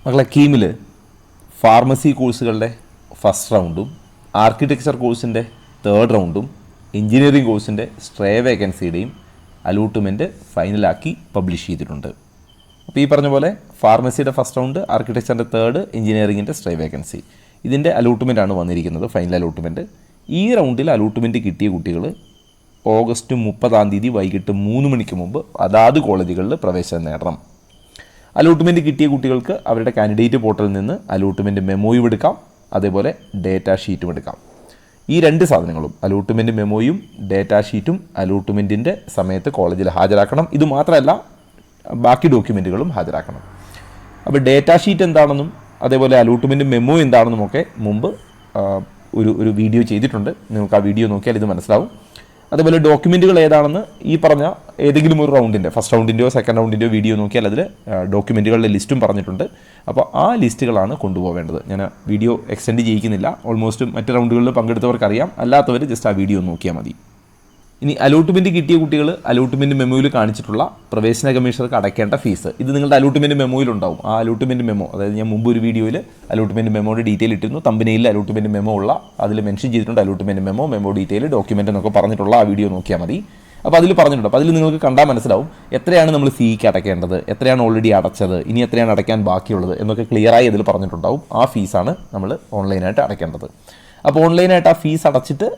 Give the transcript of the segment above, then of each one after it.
മക്കളെ കീമിൽ ഫാർമസി കോഴ്സുകളുടെ ഫസ്റ്റ് റൗണ്ടും ആർക്കിടെക്ചർ കോഴ്സിൻ്റെ തേർഡ് റൗണ്ടും എഞ്ചിനീയറിംഗ് കോഴ്സിൻ്റെ സ്ട്രേ വേക്കൻസിയുടെയും അലോട്ട്മെൻറ്റ് ഫൈനലാക്കി പബ്ലിഷ് ചെയ്തിട്ടുണ്ട്. അപ്പോൾ ഈ പറഞ്ഞ പോലെ ഫാർമസിയുടെ ഫസ്റ്റ് റൗണ്ട്, ആർക്കിടെക്ചറിൻ്റെ തേർഡ്, എഞ്ചിനീയറിംഗിൻ്റെ സ്ട്രേ വേക്കൻസി ഇതിൻ്റെ അലോട്ട്മെൻറ്റാണ് വന്നിരിക്കുന്നത്, ഫൈനൽ അലോട്ട്മെൻറ്റ്. ഈ റൗണ്ടിൽ അലോട്ട്മെൻറ്റ് കിട്ടിയ കുട്ടികൾ ഓഗസ്റ്റ് 30 വൈകിട്ട് 3 മണിക്ക് മുമ്പ് അതാത് കോളേജുകളിൽ പ്രവേശനം നേടണം. അലോട്ട്മെൻറ്റ് കിട്ടിയ കുട്ടികൾക്ക് അവരുടെ കാൻഡിഡേറ്റ് പോർട്ടലിൽ നിന്ന് അലോട്ട്മെൻറ്റ് മെമ്മോയും എടുക്കാം, അതേപോലെ ഡേറ്റാ ഷീറ്റും എടുക്കാം. ഈ രണ്ട് സാധനങ്ങളും, അലോട്ട്മെൻറ്റ് മെമ്മോയും ഡേറ്റാ ഷീറ്റും അലോട്ട്മെൻറ്റിൻ്റെ സമയത്ത് കോളേജിൽ ഹാജരാക്കണം. ഇത് മാത്രമല്ല, ബാക്കി ഡോക്യുമെൻറ്റുകളും ഹാജരാക്കണം. അപ്പോൾ ഡേറ്റാ ഷീറ്റ് എന്താണെന്നും അതേപോലെ അലോട്ട്മെൻറ്റ് മെമ്മോ എന്താണെന്നും ഒക്കെ മുമ്പ് ഒരു വീഡിയോ ചെയ്തിട്ടുണ്ട്. നിങ്ങൾക്ക് ആ വീഡിയോ നോക്കിയാൽ ഇത് മനസ്സിലാവും. അതുപോലെ ഡോക്യുമെൻറ്റുകൾ ഏതാണെന്ന് ഈ പറഞ്ഞ ഏതെങ്കിലും ഒരു റൗണ്ടിൻ്റെ, ഫസ്റ്റ് റൗണ്ടിൻ്റെയോ സെക്കൻഡ് റൗണ്ടിൻ്റെയോ വീഡിയോ നോക്കിയാൽ അതിൽ ഡോക്യുമെൻറ്റുകളുടെ ലിസ്റ്റും പറഞ്ഞിട്ടുണ്ട്. അപ്പോൾ ആ ലിസ്റ്റുകളാണ് കൊണ്ടുപോകേണ്ടത്. ഞാൻ വീഡിയോ എക്സ്റ്റെൻഡ് ചെയ്യിക്കുന്നില്ല, ഓൾമോസ്റ്റ് മറ്റ് റൗണ്ടുകളിൽ പങ്കെടുത്തവർക്കറിയാം. അല്ലാത്തവർ ജസ്റ്റ് ആ വീഡിയോ നോക്കിയാൽ മതി. ഇനി അലോട്ട്മെൻറ്റ് കിട്ടിയ കുട്ടികൾ അലോട്ട്മെൻറ്റ് മെമ്മോയിൽ കാണിച്ചിട്ടുള്ള പ്രവേശന കമ്മീഷണർക്ക് അടയ്ക്കേണ്ട ഫീസ് ഇത് നിങ്ങളുടെ അലോട്ട്മെൻറ്റ് മെമ്മോയിലുണ്ടാവും. ആ അലോട്ട്മെൻറ്റ് മെമ്മോ, അതായത് ഞാൻ മുമ്പ് ഒരു വീഡിയോയിൽ അലോട്ട്മെൻറ്റ് മെമ്മോയുടെ ഡീറ്റെയിൽ ഇട്ടിരുന്നു. തമ്പനയിൽ അലോട്ട്മെൻറ്റ് മെമ്മോ ഉള്ള അതിൽ മെൻഷൻ ചെയ്തിട്ടുണ്ട് allotment memo, memo detail, document എന്നൊക്കെ പറഞ്ഞിട്ടുള്ള ആ വീഡിയോ നോക്കിയാൽ മതി. അപ്പോൾ അതിൽ പറഞ്ഞിട്ടുണ്ട്. അപ്പോൾ അതിൽ നിങ്ങൾക്ക് കണ്ടാൽ മനസ്സിലാവും എത്രയാണ് നമ്മൾ ഫീക്ക് അടയ്ക്കേണ്ടത്, എത്രയാണ് ഓൾറെഡി അടച്ചത്, ഇനി എത്രയാണ് അടയ്ക്കാൻ ബാക്കിയുള്ളത് എന്നൊക്കെ ക്ലിയറായി അതിൽ പറഞ്ഞിട്ടുണ്ടാവും. ആ ഫീസാണ് നമ്മൾ ഓൺലൈനായിട്ട് അടയ്ക്കേണ്ടത്. അപ്പോൾ ഓൺലൈനായിട്ട് ആ ഫീസ് അടച്ചിട്ട്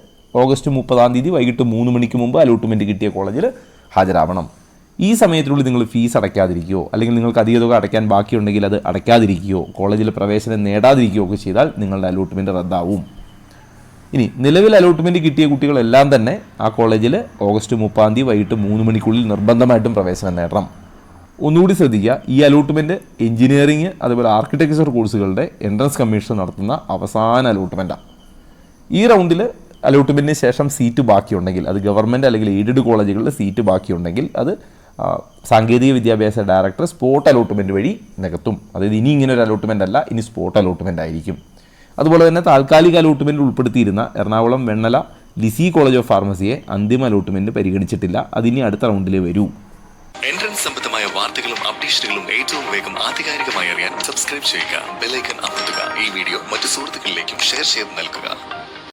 ഓഗസ്റ്റ് 30 വൈകിട്ട് 3 മണിക്ക് മുമ്പ് അലോട്ട്മെൻറ്റ് കിട്ടിയ കോളേജിൽ ഹാജരാവണം. ഈ സമയത്തിനുള്ളിൽ നിങ്ങൾ ഫീസ് അടയ്ക്കാതിരിക്കുകയോ അല്ലെങ്കിൽ നിങ്ങൾക്ക് അധിക തുക അടയ്ക്കാൻ ബാക്കിയുണ്ടെങ്കിൽ അത് അടയ്ക്കാതിരിക്കുകയോ കോളേജിൽ പ്രവേശനം നേടാതിരിക്കുകയോ ഒക്കെ ചെയ്താൽ നിങ്ങളുടെ അലോട്ട്മെൻറ്റ് റദ്ദാവും. ഇനി നിലവിൽ അലോട്ട്മെൻറ്റ് കിട്ടിയ കുട്ടികളെല്ലാം തന്നെ ആ കോളേജിൽ ഓഗസ്റ്റ് 30 വൈകിട്ട് 3 മണിക്കുള്ളിൽ നിർബന്ധമായിട്ടും പ്രവേശനം നേടണം. ഒന്നുകൂടി ശ്രദ്ധിക്കുക, ഈ അലോട്ട്മെൻറ്റ് എഞ്ചിനീയറിംഗ് അതുപോലെ ആർക്കിടെക്ചർ കോഴ്സുകളുടെ എൻട്രൻസ് കമ്മീഷൻ നടത്തുന്ന അവസാന അലോട്ട്മെൻറ്റാണ്. ഈ റൗണ്ടിൽ അലോട്ട്മെൻറ്റിന് ശേഷം സീറ്റ് ബാക്കിയുണ്ടെങ്കിൽ, അത് ഗവൺമെൻറ് അല്ലെങ്കിൽ എയ്ഡഡ് കോളേജുകളിൽ സീറ്റ് ബാക്കിയുണ്ടെങ്കിൽ അത് സാങ്കേതിക വിദ്യാഭ്യാസ ഡയറക്ടർ സ്പോട്ട് അലോട്ട്മെൻറ്റ് വഴി നികത്തും. അതായത് ഇനി ഇങ്ങനെ ഒരു അലോട്ട്മെൻ്റ് അല്ല, ഇനി സ്പോട്ട് അലോട്ട്മെൻ്റ് ആയിരിക്കും. അതുപോലെ തന്നെ താൽക്കാലിക അലോട്ട്മെൻറ്റിൽ ഉൾപ്പെടുത്തിയിരുന്ന എറണാകുളം വെണ്ണല ലിസി കോളേജ് ഓഫ് ഫാർമസിയെ അന്തിമ അലോട്ട്മെൻറ്റ് പരിഗണിച്ചിട്ടില്ല. അതിനി അടുത്ത റൗണ്ടിലേ വരൂ. എൻട്രൻസ് സംബന്ധമായ വാർത്തകളും അപ്ഡേഷനുകളും ഏറ്റവും വേഗം ആധികാരികമായി അറിയാൻ സബ്സ്ക്രൈബ് ചെയ്യുക, ബെൽ ഐക്കൺ അമർത്തുക. ഈ വീഡിയോ മറ്റു സുഹൃത്തുക്കളിലേക്കും ഷെയർ ചെയ്ത് നൽകുക.